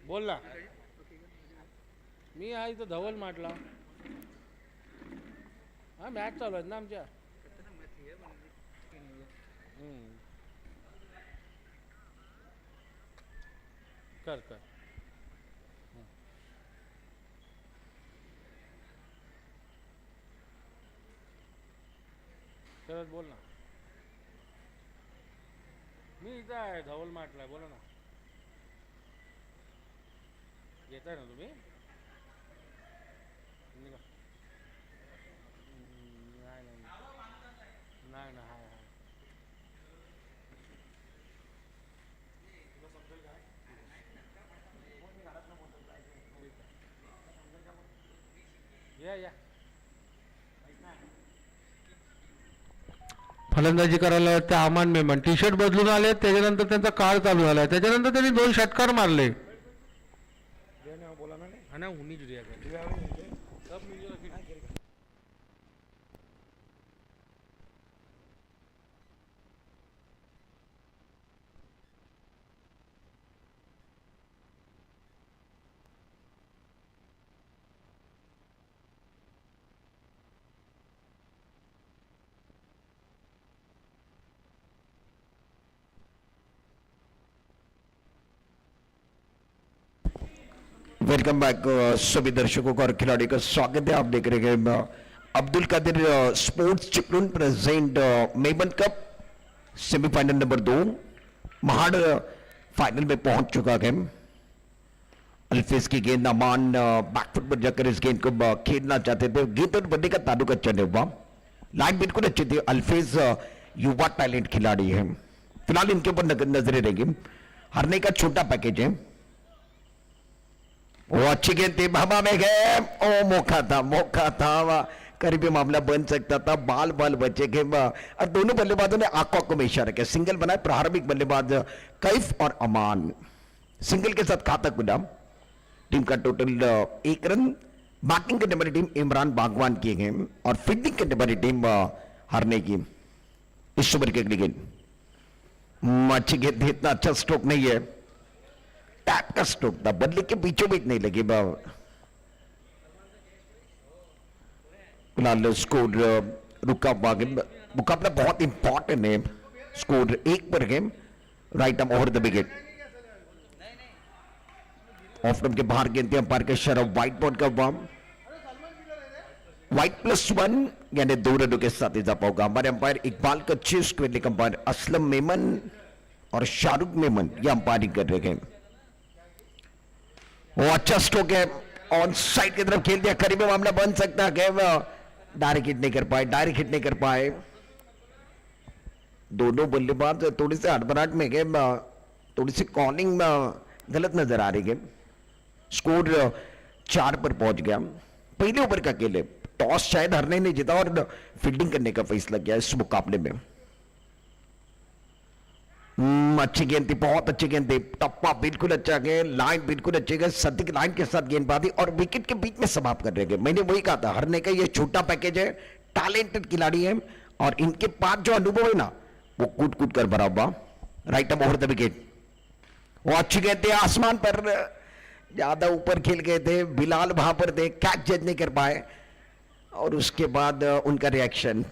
बोल ना. मी आहे इथं धवल माटला. हा मॅच चालू आहेत ना आमच्या. कर कर. शरद बोल ना. मी इथं आहे धवल माटला. बोला ना. येताय ना तुम्ही. निघा. नाही नाही नाही ना. हाय हाय. या या. फलंदाजी करायला ते अमान मेमन टी शर्ट बदलून आले. त्याच्यानंतर त्यांचा काळ चालू झाला. त्याच्यानंतर त्यांनी 2 षटकार मारले. हा ना हुनी जुड़िया सब मिल. वेलकम बैक सभी दर्शकों को और खिलाड़ी का स्वागत है. आप देख रहे हैं Abdul Kadir sports Chiplun present Memon cup semifinal number 2. Mahad final में पहुंच चुका है. अल्फेज की गेंद अमान बैकफुट पर जाकर इस गेंद को खेलना चाहते थे. गेंद और बंदे का ताल्लुक अच्छा नहीं हुआ. लाइन बिल्कुल अच्छी थी. अल्फेज युवा टैलेंट खिलाड़ी है. फिलहाल इनके ऊपर नजरें रहेंगी. हारने का छोटा पैकेज है. वो अच्छी गेंद थी. हवा में गए. ओ मौका था. करीबी मामला बन सकता था. बाल बचे के और दोनों बल्लेबाजों ने आंखों को में इशारा किया. सिंगल बनाए प्रारंभिक बल्लेबाज कैफ और अमान. सिंगल के साथ खाता खुला. टीम का टोटल 1 रन. बैटिंग करने वाली टीम इमरान बागवान की है और फील्डिंग करने वाली टीम हारने की. इस ओवर की अगली गेंद अच्छी गेंद थी. इतना अच्छा स्ट्रोक नहीं है. टैप का स्ट्रोक था. बदले के बीचों बीच नहीं लगी. फिलहाल स्कोर रुका मुकाबला बहुत इंपॉर्टेंट है. स्कोर 1 पर game. Right arm over the wicket. Off stump के बाहर गेंद अंपायर के शरफ. व्हाइट बॉल का बम. व्हाइट +1 यानी 2 रनों के साथ इजाफा होगा. हमारे अंपायर इकबाल कच्ची. उसके अंपायर असलम मेमन और शाहरुख मेमन ये अंपायरिंग कर रहे हैं. वो अच्छा स्ट्रोक है. ऑन साइड की तरफ खेल दिया. करीबी मामला बन सकता है. डायरेक्ट हिट नहीं कर पाए. दोनों बल्लेबाज थोड़ी सी हड़बड़ाहट में गए. थोड़ी सी कॉलिंग गलत नजर आ रही है. स्कोर 4 पर पहुंच गया. पहले ओवर का खेल है. टॉस शायद हारने नहीं जीता और फील्डिंग करने का फैसला किया इस मुकाबले में. अच्छी गेंद थी. बहुत अच्छी गेंद थी. टप्पा बिल्कुल अच्छा गया. लाइन बिल्कुल अच्छी गई. सदिक लाइन के साथ गेंदबाजी और विकेट के बीच में समाप्त कर रहे हैं. मैंने वही कहा था हारने का ये छोटा पैकेज है. टैलेंटेड खिलाड़ी है और इनके पास जो अनुभव है ना वो कूद कर भरा हुआ. Right arm over the wicket. वो अच्छी गेंद थी. आसमान पर ज्यादा ऊपर खेल गए थे. बिलाल वहां पर थे. कैच जज नहीं कर पाए और उसके बाद उनका रिएक्शन.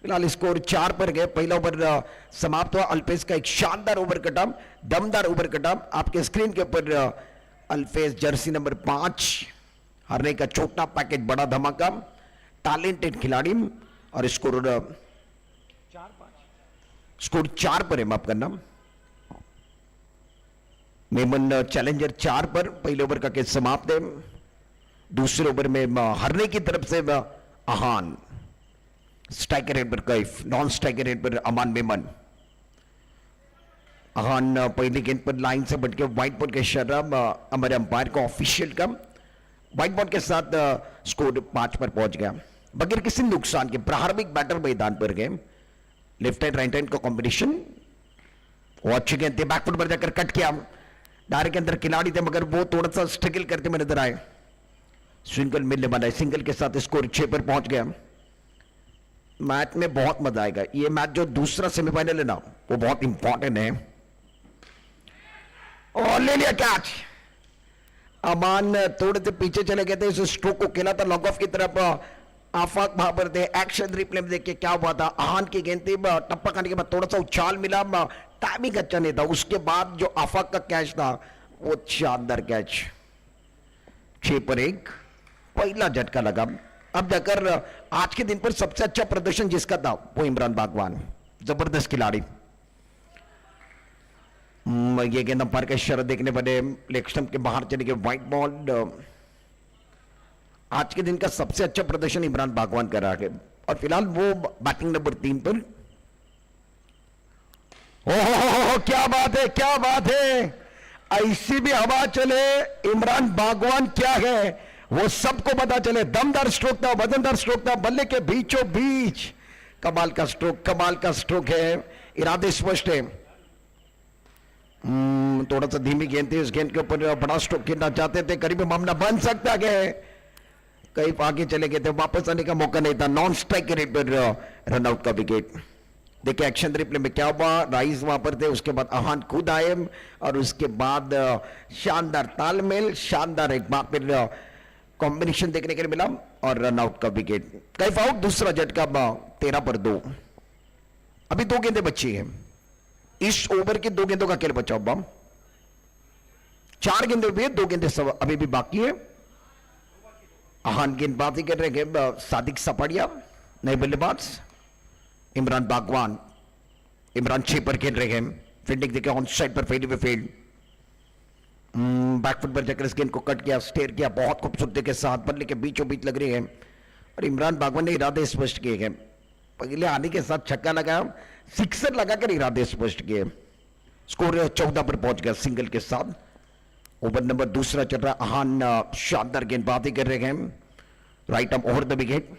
फिलहाल स्कोर 4 पर गए. पहला ओवर समाप्त हुआ. अल्फेज का एक शानदार ओवर कटअप. दमदार ओवर कटअप. आपके स्क्रीन के ऊपर अल्फेज जर्सी नंबर 5. हारने का छोटा पैकेज. बड़ा धमाका. टैलेंटेड खिलाड़ी और स्कोर 4 पर है. माफ करना. मेमन चैलेंजर 4 पर. पहले ओवर का केस समाप्त है. दूसरे ओवर में हारने की तरफ से अहान. स्ट्राइकर रेट पर कैफ. नॉन स्ट्राइकर रेट पर अमान मेमन. अहान पहली गेंद पर लाइन से बट के व्हाइट बॉल के शराब हमारे अंपायर को ऑफिशियल का व्हाइट बॉल के साथ स्कोर 5 पर पहुंच गया. बगैर किसी नुकसान के प्रारंभिक बैटर मैदान पर गए. लेफ्ट हैंड राइट हैंड का कॉम्बिनेशन. वो अच्छी गेंद थी. बैकफुट पर जाकर कट किया. डायरेक्ट के अंदर खिलाड़ी थे मगर वो थोड़ा सा स्ट्रगल करते हुए नजर आए. सिंगल मिलने वाला है. सिंगल के साथ स्कोर 6 पर पहुंच गया. मैच में बहुत मजा आएगा. ये मैच जो दूसरा सेमीफाइनल है ना वो बहुत इंपॉर्टेंट है. और ले लिया कैच. अमान थोड़े से पीछे चले गए थे, इस स्ट्रोक को खेला था लॉन्ग ऑफ की तरफ। आफाक वहां पर थे। एक्शन रिप्ले में देखिए क्या हुआ था। आहान की गेंद थी, टप्पा खाने के बाद थोड़ा सा उछाल मिला, टाइमिंग अच्छा नहीं था। उसके बाद जो आफाक का कैच था वो शानदार कैच, 6 पर 1 पहला झटका लगा। अब जाकर आज के दिन पर सबसे अच्छा प्रदर्शन जिसका था वो इमरान बागवान, जबरदस्त खिलाड़ी। ये गेंद अंपायर का इशारा देखने वाले लेग स्टंप के बाहर चले गए, व्हाइट बॉल। आज के दिन का सबसे अच्छा प्रदर्शन इमरान बागवान कर रहा है और फिलहाल वो बैटिंग नंबर 3 पर। ओहो क्या बात है, क्या बात है। ऐसी भी हवा चले, इमरान बागवान क्या है वो सबको पता चले। दमदार स्ट्रोक था, वजनदार स्ट्रोक था, बल्ले के बीचों बीच। कमाल का स्ट्रोक, कमाल का स्ट्रोक है, इरादे स्पष्ट है। थोड़ा सा धीमी गेंद थी, उस गेंद के ऊपर बड़ा स्ट्रोक खेलना चाहते थे, करीबी मामला बन सकता है। कहीं आगे चले गए थे, वापस आने का मौका नहीं था। नॉन स्ट्राइक के रेट पर रनआउट का विकेट। देखिए एक्शन रिप्ले में क्या हुआ, राइस वहां पर थे, उसके बाद आहान खुद आए और उसके बाद शानदार तालमेल, शानदार एक बार फिर कॉम्बिनेशन देखने के लिए मिला और रनआउट का विकेट। कैफ आउट, दूसरा झटका 13 पर 2। अभी 2 गेंदें बची हैं इस ओवर की, 2 गेंदों का खेल बचा हुआ। 4 गेंदें भी है, 2 गेंदें अभी भी बाकी है। आहान गेंदबाजी कर रहे हैं, सादिक सपाड़िया नए बल्लेबाज, इमरान बागवान। इमरान 6 पर खेल रहे हैं। फील्डिंग देखे ऑन साइड पर फेड फील्ड, बैकफुट पर जाकर इस गेंद को कट किया, स्टेयर किया, बहुत खूबसूरती के साथ बल्ले के बीचों बीच लग रही है और इमरान बागवान ने इरादे स्पष्ट किए हैं। पहले आने के साथ छक्का लगाया, सिक्सर लगाकर इरादे स्पष्ट किए। स्कोर 14 पर पहुंच गया सिंगल के साथ। ओवर नंबर दूसरा चल रहा है। आहान शानदार गेंदबाजी कर रहे हैं, right arm over the wicket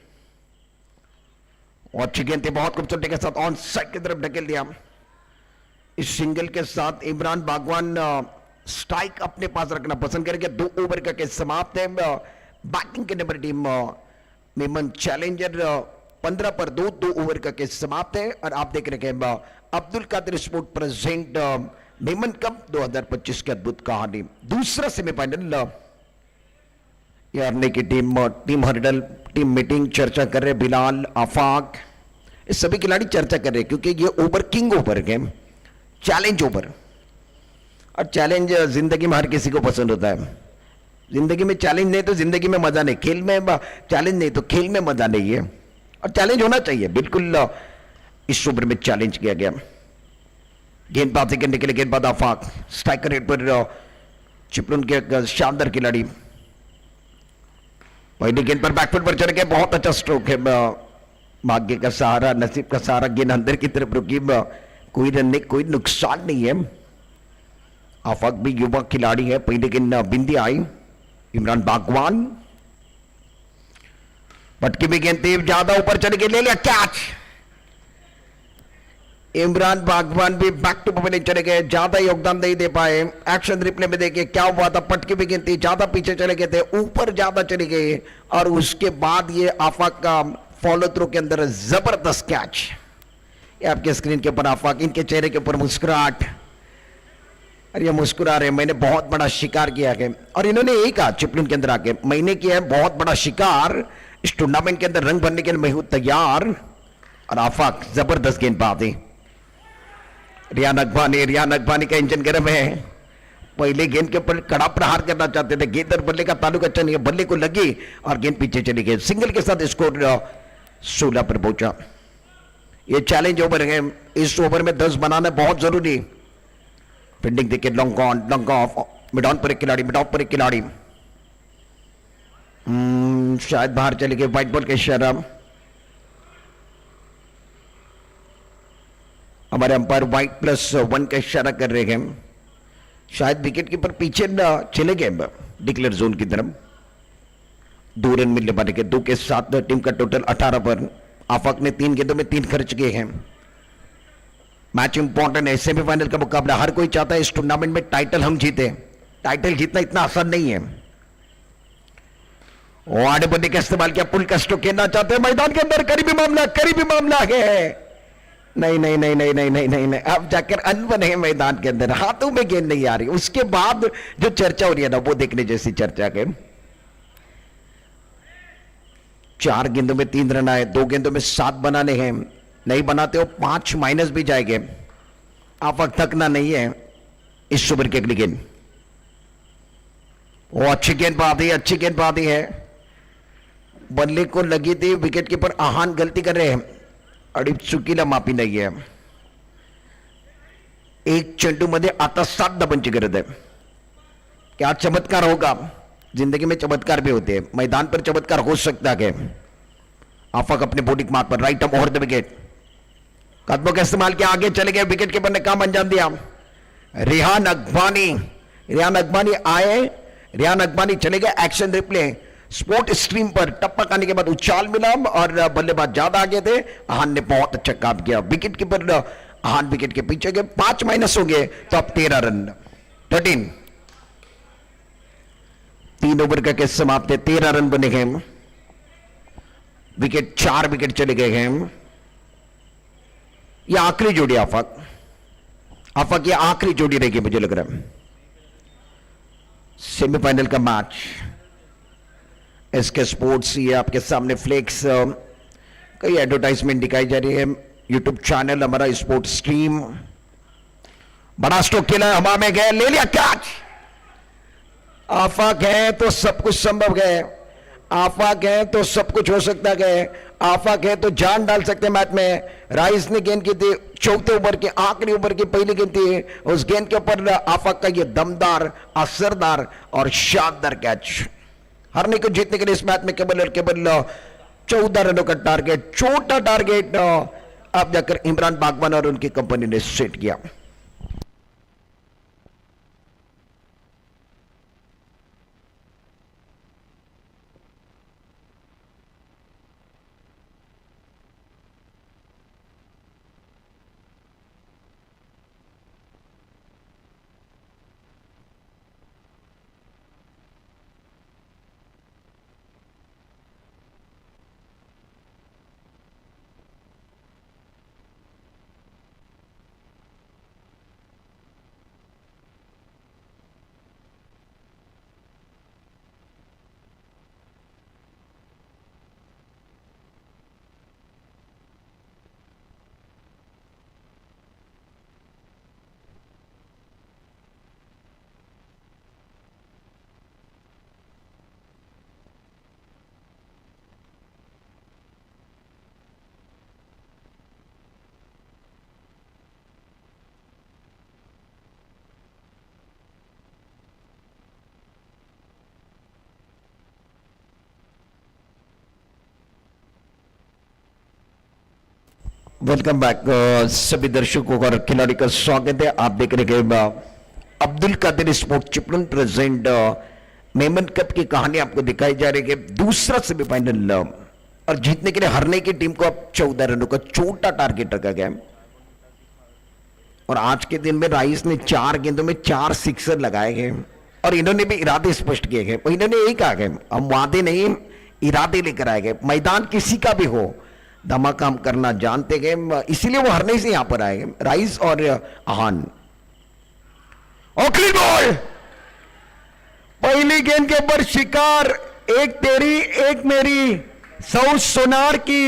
और अच्छी गेंद बहुत खूबसूरती के साथ ऑन साइड की तरफ ढकेल दिया। इस सिंगल के साथ इमरान बागवान स्ट्राइक अपने पास रखना पसंद करेंगे। 2 ओवर का केस समाप्त है। बैटिंग के नंबर टीम मेमन चैलेंजर 15 पर 2 ओवर का केस समाप्त है और आप देख रहे हैं Abdul Kadir sport present Memon cup 2025 की अद्भुत कहानी। दूसरा सेमीफाइनल यारने की टीम हर्डल टीम मीटिंग चर्चा कर रहे, बिलाल, आफाक, ये सभी खिलाड़ी चर्चा कर रहे हैं क्योंकि ये over king over game, challenge over. और चैलेंज जिंदगी में हर किसी को पसंद होता है। जिंदगी में चैलेंज नहीं तो जिंदगी में मजा नहीं, खेल में चैलेंज नहीं तो खेल में मजा नहीं है और चैलेंज होना चाहिए। बिल्कुल इस ओवर में चैलेंज किया गया। गेंदबाजी करने के लिए गेंदबाज आफाक, स्ट्राइकर रेट पर चिपलून के शानदार खिलाड़ी। पहली गेंद पर बैकफुट पर चढ़ के बहुत अच्छा स्ट्रोक है। भाग्य का सहारा, नसीब का सहारा, गेंद अंदर की तरफ रुकी, कोई रन नहीं, कोई नुकसान नहीं है। आफाक भी युवा खिलाड़ी है। पहली गेंद बिंदी आई, इमरान बागवान पटकी भी गेंद थी, ज्यादा ऊपर चढ़ के ले लिया कैच। इमरान बागवान भी बैक टू बॉलिंग चले गए, ज्यादा योगदान नहीं दे पाए। एक्शन रिप्ले में देखिए क्या हुआ था, पटकी भी गेंद थी, ज्यादा पीछे चले गए थे, ऊपर ज्यादा चली गई और उसके बाद ये आफाक का फॉलो थ्रू के अंदर जबरदस्त कैच। ये आपके स्क्रीन के ऊपर आफाक, इनके चेहरे के ऊपर मुस्कुराहट, अरे ये मुस्कुरा रहे, मैंने बहुत बड़ा शिकार किया है। और इन्होंने यही कहा चिपलून के अंदर आके, मैंने किया है बहुत बड़ा शिकार, इस टूर्नामेंट के अंदर रंग भरने के लिए मैं हूं तैयार। और आफाक जबरदस्त गेंदबाजी। रियान अकबानी का इंजन गर्म है। पहले गेंद के ऊपर कड़ा प्रहार करना चाहते थे, गेंद और बल्ले का ताल्लुक अच्छा नहीं है, बल्ले को लगी और गेंद पीछे चली गई। सिंगल के साथ स्कोर 16 पर पहुंचा। ये चैलेंज ओवर है, इस ओवर में 10 बनाना बहुत जरूरी। फील्डिंग देखिए, long on long off, mid on पर एक खिलाड़ी, मिड ऑफ पर एक खिलाड़ी, शायद बाहर चले गए, व्हाइट बॉल के इशारा। हमारे अंपायर व्हाइट +1 का इशारा कर रहे हैं। शायद विकेट कीपर पीछे चले गए डिक्लेयर जोन की तरफ। 2 रन मिलने वाले के 2 के साथ टीम का टोटल 18 पर। आफाक ने 3 गेंदों में 3 खर्च किए हैं। मैच इंपॉर्टेंट है, सेमीफाइनल का मुकाबला। हर कोई चाहता है इस टूर्नामेंट में टाइटल हम जीते। टाइटल जीतना इतना आसान नहीं है। आड़े बल्ले का इस्तेमाल किया, पुल का स्ट्रोक खेलना चाहते हैं मैदान के अंदर। करीबी मामला है। नहीं नहीं नहीं नहीं नहीं नहीं नहीं नहीं, अब जाकर अनबन है मैदान के अंदर, हाथों में गेंद नहीं आ रही। उसके बाद जो चर्चा हो रही है ना, वो देखने जैसी चर्चा के। 4 गेंदों में 3 रन आए, 2 गेंदों में 7 बनाने हैं, नहीं बनाते हो 5 माइनस भी जाएंगे। आफक थकना नहीं है इस ओवर के अगली गेंद। वो अच्छी गेंदबाजी, अच्छी गेंदबाजी है। बल्ले को लगी थी, विकेट कीपर आहान गलती कर रहे हैं, आणि चुकीला माफी नाही आहे। एक चेंडू मध्ये आता 7 धावांची गरज है। क्या चमत्कार होगा? जिंदगी में चमत्कार भी होते हैं, मैदान पर चमत्कार हो सकता है। आफक अपने बॉडी मार्क पर राइट ओवर द विकेट, कदमों का इस्तेमाल किया, आगे चले गए, विकेट कीपर ने काम अंजाम दिया। रेहान अकबानी आए, रेहान अकबानी चले गए। एक्शन रिप्ले स्पोर्ट स्ट्रीम पर टप्पा खाने के बाद उछाल मिला और बल्लेबाज ज्यादा आगे थे। आहान ने बहुत अच्छा काम किया, विकेट कीपर आहान विकेट के पीछे गए। 5 माइनस हो गए तो अब 13 रन 13। 3 ओवर का केस समाप्त है, 13 रन बने हैं। विकेट 4 विकेट चले गए हैं। यह आखिरी जोड़ी आफक ये आखिरी जोड़ी रहेगी मुझे लग रहा है सेमीफाइनल का मैच। एसके स्पोर्ट्स, ये आपके सामने फ्लेक्स, कई एडवर्टाइजमेंट दिखाई जा रही है। यूट्यूब चैनल हमारा स्पोर्ट स्ट्रीम। बड़ा स्ट्रोक खेला, हवा में गए, ले लिया कैच। आफाक है तो सब कुछ संभव है, आफाक है तो सब कुछ हो सकता है, आफाक है तो जान डाल सकते मैच में। राइस ने गेंद की थी, 4थे ओवर के आखिरी ओवर की पहली गेंद थी। उस गेंद के ऊपर आफाक का ये दमदार, असरदार और शानदार कैच। हारने को जीतने के लिए इस मैच में केवल और केवल 14 रनों का टारगेट, छोटा टारगेट अब जाकर इमरान बागवान और उनकी कंपनी ने सेट किया। वेलकम बैक सभी दर्शकों का और खिलाड़ी का स्वागत है। आप देख रहे हैं Abdul Kadir sport Chiplun present Memon cup की कहानी आपको दिखाई जा रही है। दूसरा सेमीफाइनल और जीतने के लिए हारने की टीम को अब 14 रनों का छोटा टारगेट रखा गया। और आज के दिन में राइस ने 4 गेंदों में 4 सिक्सर लगाए गए और इन्होंने भी इरादे स्पष्ट किए गए। इन्होंने यही कहा गया, हम वादे नहीं इरादे लेकर आए गए। मैदान किसी का भी हो, धमाका हम करना जानते गए, इसीलिए वो हारने से यहां पर आए राइस और आहान। क्लीन बॉल, पहली गेंद के ऊपर शिकार, एक तेरी एक मेरी, 100 सोनार की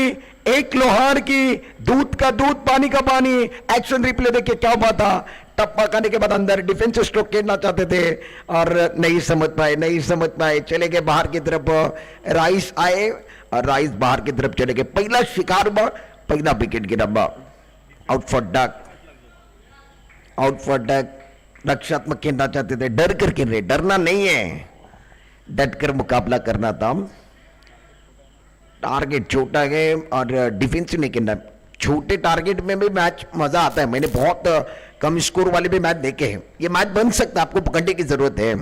एक लोहार की, दूध का दूध पानी का पानी। एक्शन रिप्ले देखिए क्या हुआ था। टप्पा खाने के बाद अंदर डिफेंसिव स्ट्रोक खेलना चाहते थे और नहीं समझ पाए, चले गए बाहर की तरफ। राइस आए और राइस बाहर की तरफ चले गए। पहला शिकार हुआ, पहला विकेट गिरा। आउट फॉर डक, रक्षात्मक खेलना चाहते थे, डर कर खेल रहे। डरना नहीं है, डट कर मुकाबला करना था। टारगेट छोटा है और डिफेंसिव नहीं खेलना। छोटे टारगेट में भी मैच मजा आता है। मैंने बहुत कम स्कोर वाले भी मैच देखे हैं। ये मैच बन सकता है, आपको पकड़ने की जरूरत है।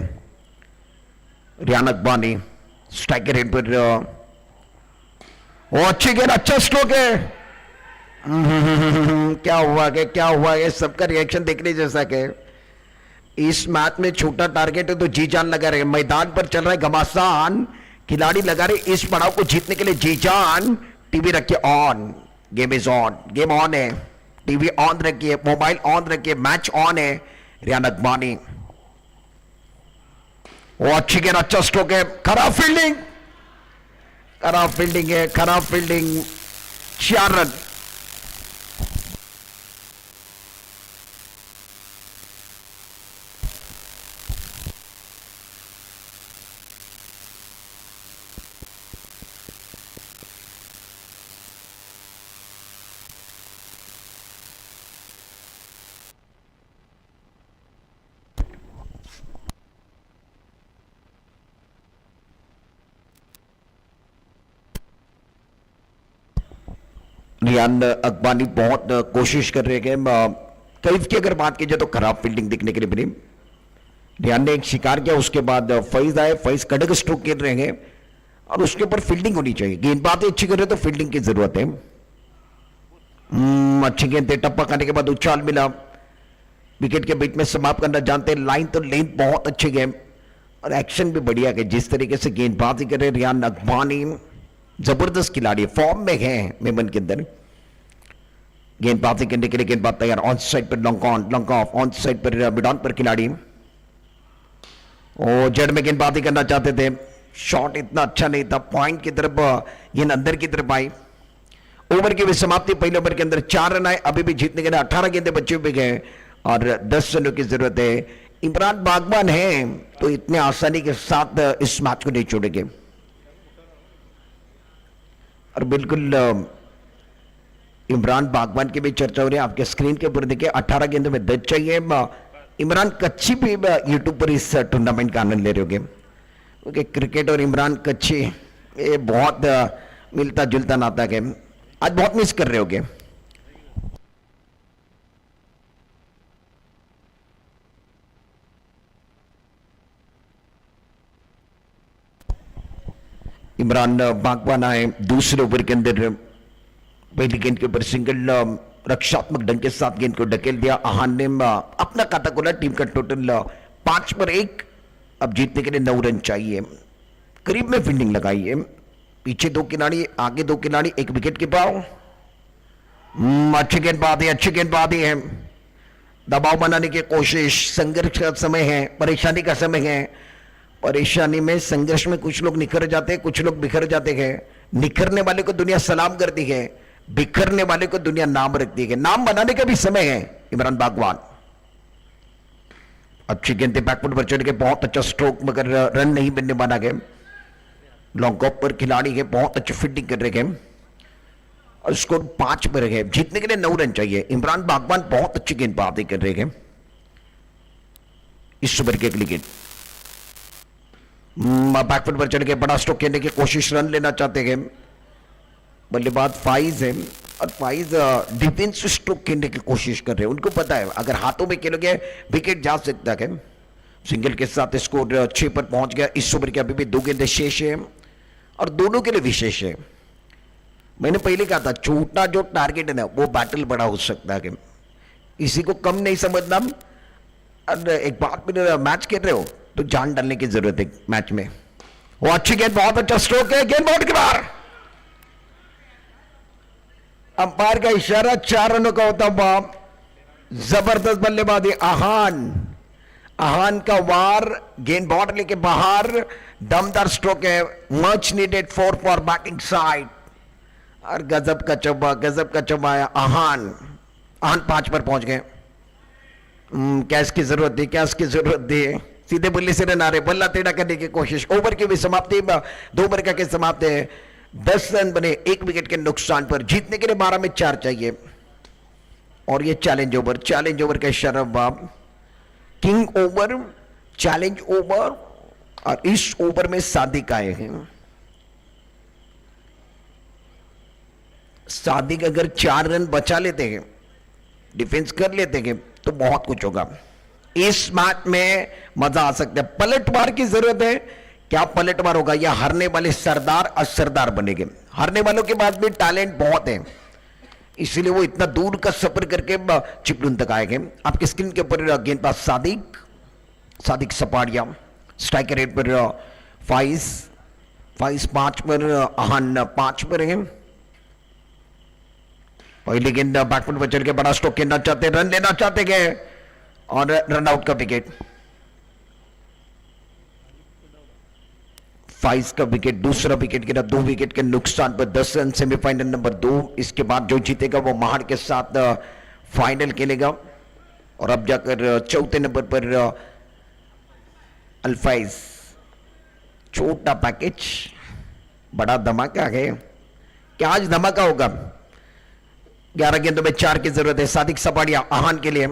रेहान अकबानी स्ट्राइकर हेड पर, वो अच्छी गेंद, अच्छा स्ट्रोक है। क्या हुआ है, सबका रिएक्शन देखने जैसा के। इस मैच में छोटा टारगेट है तो जी जान लगा रहे। मैदान पर चल रहा है घमासान, खिलाड़ी लगा रहे इस पड़ाव को जीतने के लिए जी जान। टीवी रखिए on, game is on, game on है। टीवी ऑन रखिए, मोबाइल ऑन रखिए, मैच ऑन है। रियान अगबानी, वो अच्छी गेंद, अच्छा स्ट्रोक है, खराब फील्डिंग, खराब फील्डिंग है, खराब फील्डिंग, 4 रन। रियान अगबानी बहुत कोशिश कर रहे हैं। कैफ की अगर बात की जाए तो खराब फील्डिंग दिखने के लिए बनी। रियान ने एक शिकार किया, उसके बाद फैज आए, फैज कड़क स्ट्रोक खेल रहे हैं और उसके ऊपर फील्डिंग होनी चाहिए। गेंदबाजी अच्छी कर रहे तो फील्डिंग की जरूरत है। अच्छी गेंद थे, टप्पा खाने के बाद उछाल मिला, विकेट के बीच में समाप्त करना जानते हैं। लाइन तो लेंथ बहुत अच्छी गेम और एक्शन भी बढ़िया है। जिस तरीके से गेंदबाजी कर रहे रियान अगबानी, जबरदस्त खिलाड़ी, फॉर्म में है मेमन के अंदर। गेंदबाजी करने के लिए गेंदबाज तैयार, ऑन साइड पर long on, long off, on side पर मिड ऑन पर खिलाड़ी, और जड़ में गेंदबाजी करना चाहते थे। शॉट इतना अच्छा नहीं था, पॉइंट की तरफ गेंद अंदर की तरफ आई। ओवर की भी समाप्ति, पहले ओवर के अंदर 4 रन आए। अभी भी जीतने के लिए 18 गेंदे बचे हुए गए और 10 रनों की जरूरत है। इमरान बागवान है तो इतने आसानी के साथ इस मैच को नहीं छोड़ेंगे। और बिल्कुल इमरान बागवान की भी चर्चा हो रही है। आपके स्क्रीन के ऊपर देखिए, 18 गेंदों में 10 चाहिए। इमरान कच्ची भी यूट्यूब पर इस टूर्नामेंट का आनंद ले रहे होंगे, क्योंकि क्रिकेट और इमरान कच्ची ये बहुत मिलता जुलता नाता है। आज बहुत मिस कर रहे होंगे। इमरान बागवान आए दूसरे ओवर के अंदर, पहली गेंद के ऊपर सिंगल, रक्षात्मक ढंग के साथ गेंद को ढकेल दिया। आहान ने अपना खाता खोला। टीम का टोटल 5 पर 1। अब जीतने के लिए 9 रन चाहिए। करीब में फील्डिंग लगाई है, पीछे 2 खिलाड़ी, आगे 2 खिलाड़ी, 1 विकेट के पाव। अच्छी गेंदबाजी, अच्छी गेंदबाजी है। दबाव बनाने की कोशिश, संघर्ष का समय है, परेशानी का समय है। परेशानी में, संघर्ष में कुछ लोग निखर जाते हैं, कुछ लोग बिखर जाते हैं। निखरने वाले को दुनिया सलाम करती है, बिखरने वाले को दुनिया नाम रखती है। नाम बनाने का भी समय है। इमरान बागवान, अच्छी गेंद बैकफुट पर चढ़ के, बहुत अच्छा स्ट्रोक, मगर रन नहीं बनने वाला गेम। लॉन्ग ऑफ पर खिलाड़ी है, बहुत अच्छी फील्डिंग कर रहे हैं और स्कोर 5 पर है। जीतने के लिए 9 रन चाहिए। इमरान बागवान बहुत अच्छी गेंदबाजी कर रहे हैं इस ओवर के अगली गेंद। बैकफुट पर चढ़ के बड़ा स्ट्रोक खेलने की कोशिश, रन लेना चाहते हैं। बल्लेबाज फाइज है और फाइज डिफेंस स्ट्रोक खेलने की कोशिश कर रहे हैं। उनको पता है अगर हाथों में खेलोगे विकेट जा सकता है। सिंगल के साथ स्कोर 6 पर पहुंच गया। इस ओवर के अभी भी 2 गेंदें शेष है और दोनों के लिए विशेष है। मैंने पहले कहा था, छोटा जो टारगेट है ना, वो बैटल बड़ा हो सकता है। इसी को कम नहीं समझना। और एक बात में मैच खेल रहे हो तो जान डालने की जरूरत है मैच में। वो अच्छी गेंद, बहुत अच्छा स्ट्रोक है, गेंद बहुत किनार, अंपायर का इशारा, 4 रनों का होता हुआ। जबरदस्त बल्लेबाजी, आहान का वार, गेंद बॉट लेके बाहर, दमदार स्ट्रोक है। Much needed 4 for batting side. और गजब का चौबा, गजब का चौबा है। आहान 5 पर पहुंच गए। कैश की जरूरत थी, कैश की जरूरत थी। सीधे बल्ले से रन आ रहे, बल्ला टेढ़ा करने की कोशिश। ओवर की भी समाप्ति, 2 ओवर का समाप्त है। 10 रन बने 1 विकेट के नुकसान पर। जीतने के लिए 12 में 4 चाहिए। और ये चैलेंज ओवर, चैलेंज ओवर का इशारा बाब, किंग ओवर, चैलेंज ओवर। और इस ओवर में सादिक आए हैं। सादिक अगर 4 रन बचा लेते हैं, डिफेंस कर लेते हैं, तो बहुत कुछ होगा। इस मैच में मजा आ सकता है। पलटवार की जरूरत है। क्या पलटवार होगा, या हारने वाले सरदार असरदार बनेंगे। हारने वालों के पास भी टैलेंट बहुत है, इसीलिए वो इतना दूर का सफर करके चिपलून तक आएंगे। आपके स्क्रीन के ऊपर गेंदबाज सादिक सपाड़िया, स्ट्राइकर रेट पर फाइज 5 पर, आहान 5 पर है। पहली गेंद बैकफुट पर चल के बड़ा स्ट्रोक खेलना चाहते, रन लेना चाहते गए और रन आउट का विकेट। 22 का विकेट, दूसरा विकेट गिरा 2 विकेट के नुकसान पर 10 रन, सेमीफाइनल नंबर 2। इसके बाद जो जीतेगा वो महाड़ के साथ फाइनल खेलेगा और अब जाकर चौथे नंबर पर अल्फाइज। छोटा पैकेज, बड़ा धमाका है। क्या आज धमाका होगा? 11 गेंदों में 4 की जरूरत है। सादिक सपाड़िया आहान के लिए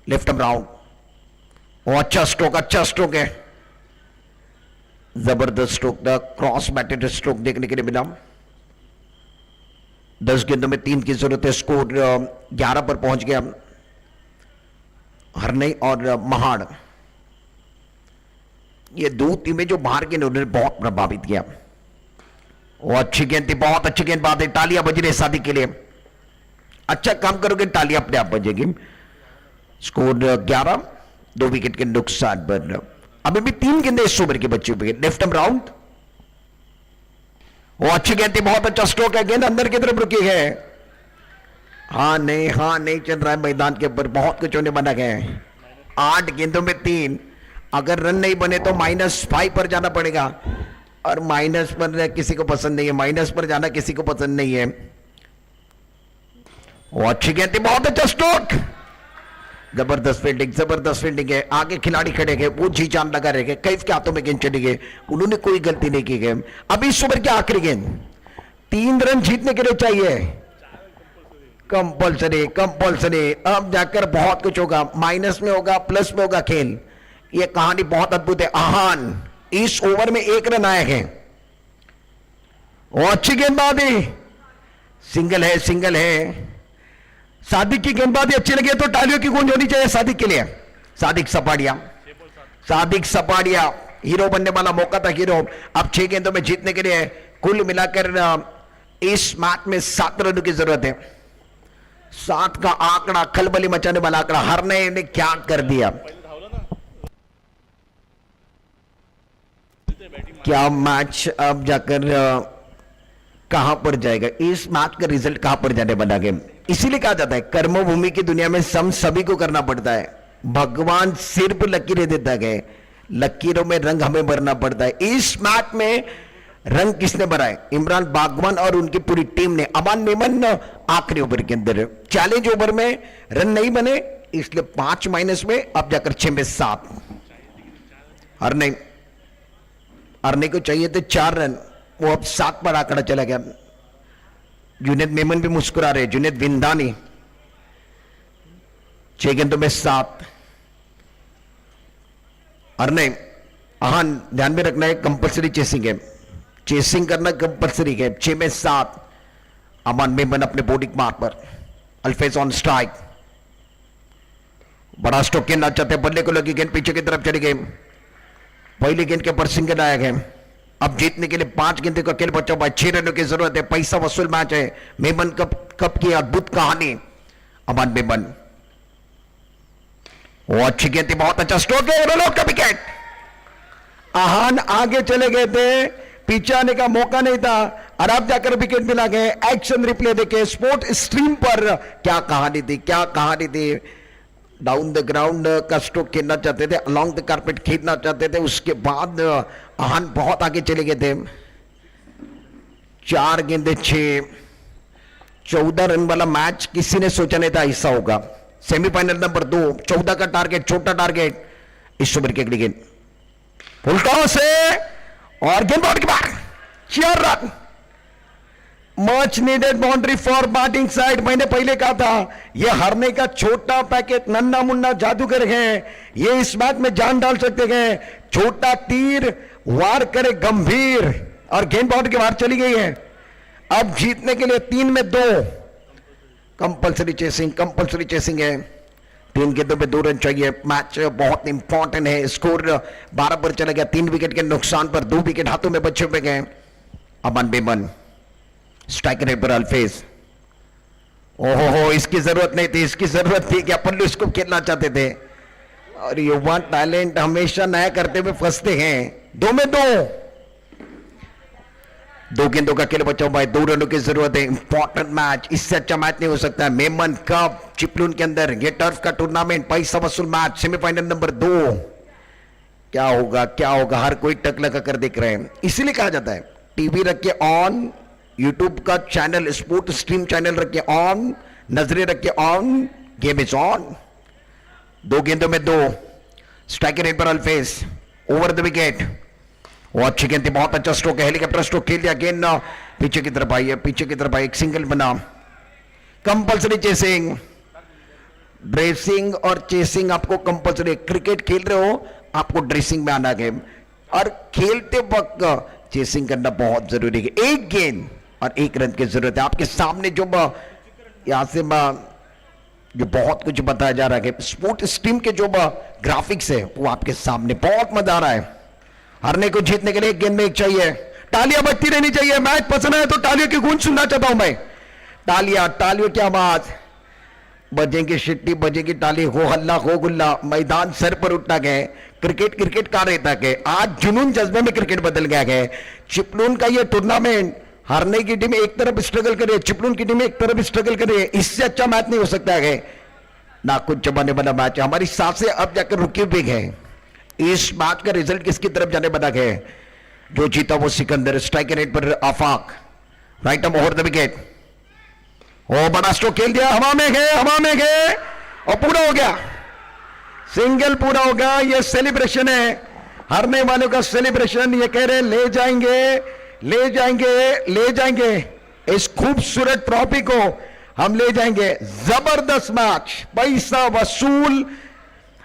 लेफ्ट आर्म राउंड। वो अच्छा स्ट्रोक है, जबरदस्त स्ट्रोक था, क्रॉस बैटेड स्ट्रोक देखने के लिए मिला। 10 गेंदों में 3 की जरूरत है। स्कोर 11 पर पहुंच गया हरनई और महाड़। ये दो टीमें जो बाहर के उन्होंने बहुत प्रभावित किया। वो अच्छी गेंद थी, बहुत अच्छी गेंदबाज है। तालियां बज रही सादिक के लिए। अच्छा काम करोगे तालियां अपने आप बजेगी। स्कोर 11, 2 विकेट के नुकसान पर। अभी भी 3 गेंदें इस ओवर की बची हुई है। लेफ्ट आर्म राउंड, वो अच्छी गेंद थी, बहुत अच्छा स्ट्रोक है। गेंद अंदर की तरफ रुकी है। हाँ नहीं चल रहा है मैदान के ऊपर, बहुत कुछ होने बना है। 8 गेंदों में 3, अगर रन नहीं बने तो -5 पर जाना पड़ेगा और माइनस पर किसी को पसंद नहीं है, माइनस पर जाना किसी को पसंद नहीं है। वो अच्छी गेंद थी, बहुत अच्छा स्ट्रोक, जबरदस्त फील्डिंग है। आगे खिलाड़ी खड़े गए, वो जी जान लगा रहे गए, कैफ के हाथों में गेंद चली गई, उन्होंने कोई गलती नहीं की गई। अभी इस ओवर की आखिरी गेंद, 3 रन जीतने के लिए चाहिए, कंपल्सरी। अब जाकर बहुत कुछ होगा, माइनस में होगा, प्लस में होगा खेल। ये कहानी बहुत अद्भुत है। आहान इस ओवर में 1 रन आए हैं। वो अच्छी गेंदबाजी, सिंगल है। सादिक की गेंदबाजी अच्छी लगी तो तालियों की गूंज होनी चाहिए सादिक के लिए। सादिक सपाड़िया हीरो बनने वाला मौका था, हीरो। अब 6 गेंदों में जीतने के लिए कुल मिलाकर इस मैच में 7 रनों की जरूरत है। 7 का आंकड़ा, खलबली मचाने वाला आंकड़ा। हरने ने क्या कर दिया, क्या मैच अब जाकर कहां पर जाएगा, इस मैच का रिजल्ट कहां पर जाने वाला है। इसीलिए कहा जाता है कर्मभूमि की दुनिया में सभी को करना पड़ता है। भगवान सिर्फ लकीरें देता है, लकीरों में रंग हमें भरना पड़ता है। इस मैच में रंग किसने भरा है? इमरान बागवान और उनकी पूरी टीम ने। अमान मेमन आखिरी ओवर के अंदर, चैलेंज ओवर में रन नहीं बने, इसलिए 5 माइनस में, अब जाकर 6 में 7। हरने को चाहिए थे 4 रन, वो अब 7 पर आंकड़ा चला गया। जुनेद मेमन भी मुस्कुरा रहे, जुनेद विंदानी। 6 गेंदों में 7। हरने आहान ध्यान में रखना है, कंपल्सरी चेसिंग है, चेसिंग करना कंपल्सरी है। 6 में 7। अमान मेमन अपने बॉलिंग मार्क पर। अल्फेज ऑन स्ट्राइक, बड़ा स्ट्रोक खेलना चाहते, बल्ले को लगी गेंद पीछे की तरफ चली गई। पहली गेंद के ऊपर सिंगल आया है। अब जीतने के लिए 5 गेंदों का खेल बचा हुआ, 6 रनों की जरूरत है। पैसा वसूल मैच है। मेमन कप की अद्भुत कहानी। अमान मेमन, वो अच्छी गेंद थी, बहुत अच्छा स्ट्रोक है, रन आउट का विकेट। आहान आगे चले गए थे, पीछे आने का मौका नहीं था और अब जाकर विकेट मिला गया। एक्शन रिप्ले देखे स्पोर्ट स्ट्रीम पर, क्या कहानी थी। डाउन द ग्राउंड का स्ट्रोक खेलना चाहते थे, अलोंग द कारपेट खेलना चाहते थे। उसके बाद आहान बहुत आगे चले गए थे। 4 गेंदे 6, 14 रन वाला मैच किसी ने सोचा नहीं था ऐसा होगा। सेमीफाइनल नंबर 2, 14 का टारगेट, छोटा टारगेट। इस ओवर के अगली गेंद फुल टॉस है और गेंद बाउंड्री के बाहर, 4 run. Much needed boundary for batting side. मैंने पहले कहा था यह हारने का छोटा पैकेट, नन्ना मुन्ना जादूगर है, ये इस मैच में जान डाल सकते हैं। छोटा तीर वार करे गंभीर और गेंद बाउंड्री के बाहर चली गई है। अब जीतने के लिए 3 में 2, कंपल्सरी चेसिंग है। 3 गेंदों में 2 रन चाहिए। मैच बहुत इंपॉर्टेंट है। स्कोर 12 पर चला गया, 3 विकेट के नुकसान पर। 2 विकेट हाथों में बचे हुए गए। अमान मेमन स्ट्राइकर पर अल्फेज। ओहो, इसकी जरूरत नहीं थी, इसकी जरूरत थी कि अपन इसको खेलना चाहते थे। और युवा टैलेंट हमेशा नया करते हुए फंसते हैं। 2 में 2, 2 गेंदों का खेल बचा हुआ है, 2 रनों की जरूरत है। इंपॉर्टेंट मैच, इससे अच्छा मैच नहीं हो सकता है। मेमन कप चिपलून के अंदर ये टर्फ का टूर्नामेंट, पैसा वसूल मैच, सेमीफाइनल नंबर 2। क्या होगा क्या होगा, हर कोई टक लगा कर देख रहे हैं। इसीलिए कहा जाता है टीवी रख के ऑन, यूट्यूब का चैनल, स्पोर्ट स्ट्रीम चैनल रख के ऑन, नजरें रख के ऑन, गेम इज ऑन। 2 गेंदों में 2, स्ट्राइक रेट पर अल्फेज, ओवर द विकेट। वो अच्छी गेंद थी, बहुत अच्छा स्ट्रोक है, हेलीकॉप्टर स्ट्रोक खेल दिया। गेंद पीछे की तरफ आई है, पीछे की तरफ आई, एक सिंगल बना। कंपल्सरी चेसिंग, ड्रेसिंग और चेसिंग आपको कंपल्सरी। क्रिकेट खेल रहे हो, आपको ड्रेसिंग में आना है और खेलते वक्त चेसिंग करना बहुत जरूरी है। 1 गेंद और 1 रन की जरूरत है। आपके सामने जो यहां से जो बहुत कुछ बताया जा रहा है, स्पोर्ट स्ट्रीम के जो ग्राफिक्स है वो आपके सामने, बहुत मजा आ रहा है। हारने को जीतने के लिए 1 गेंद में 1 चाहिए। तालियां बजती रहनी चाहिए। मैच पसंद आए तो तालियों की गूंज सुनना चाहता हूं मैं। तालियां, तालियों की आवाज, बजेंगे शिट्टी, बजेगी ताली, हो हल्ला हो गुल्ला, मैदान सर पर उठना गए। क्रिकेट क्रिकेट का रहता है। आज जुनून जज्बे में क्रिकेट बदल गया है। चिपलून का ये टूर्नामेंट, हारने की टीम एक तरफ स्ट्रगल करे, चिपलून की टीम एक तरफ स्ट्रगल करे, इससे अच्छा मैच नहीं हो सकता है ना। कुछ जमाने वाला मैच है। हमारी सांसें अब जाकर रुकी हुई है। इस मैच का रिजल्ट किसकी तरफ जाने बना है? जो जीता वो सिकंदर। स्ट्राइक रेट पर Afaq, right arm over the wicket. ओ बड़ा स्ट्रोक खेल दिया, हवा में गए, हवा में गए और पूरा हो गया। सिंगल पूरा हो गया। ये सेलिब्रेशन है, हारने वालों का सेलिब्रेशन। ये कह रहे ले जाएंगे, ले जाएंगे, ले जाएंगे, इस खूबसूरत ट्रॉफी को हम ले जाएंगे। जबरदस्त मैच, पैसा वसूल,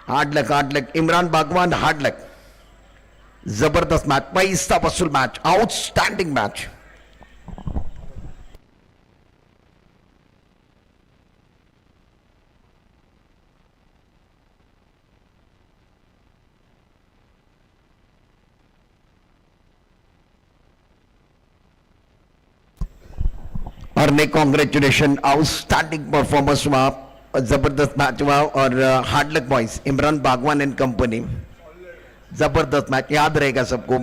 हार्ड लक, इमरान बागवान हार्ड लक। जबरदस्त मैच, पैसा वसूल मैच, आउटस्टैंडिंग मैच। और ने कॉन्ग्रेचुलेशन, आउटस्टैंडिंग परफॉर्मेंस हुआ, जबरदस्त मैच हुआ। और हार्ड लक बॉयज, इमरान बागवान एंड कंपनी, जबरदस्त मैच, याद रहेगा सबको।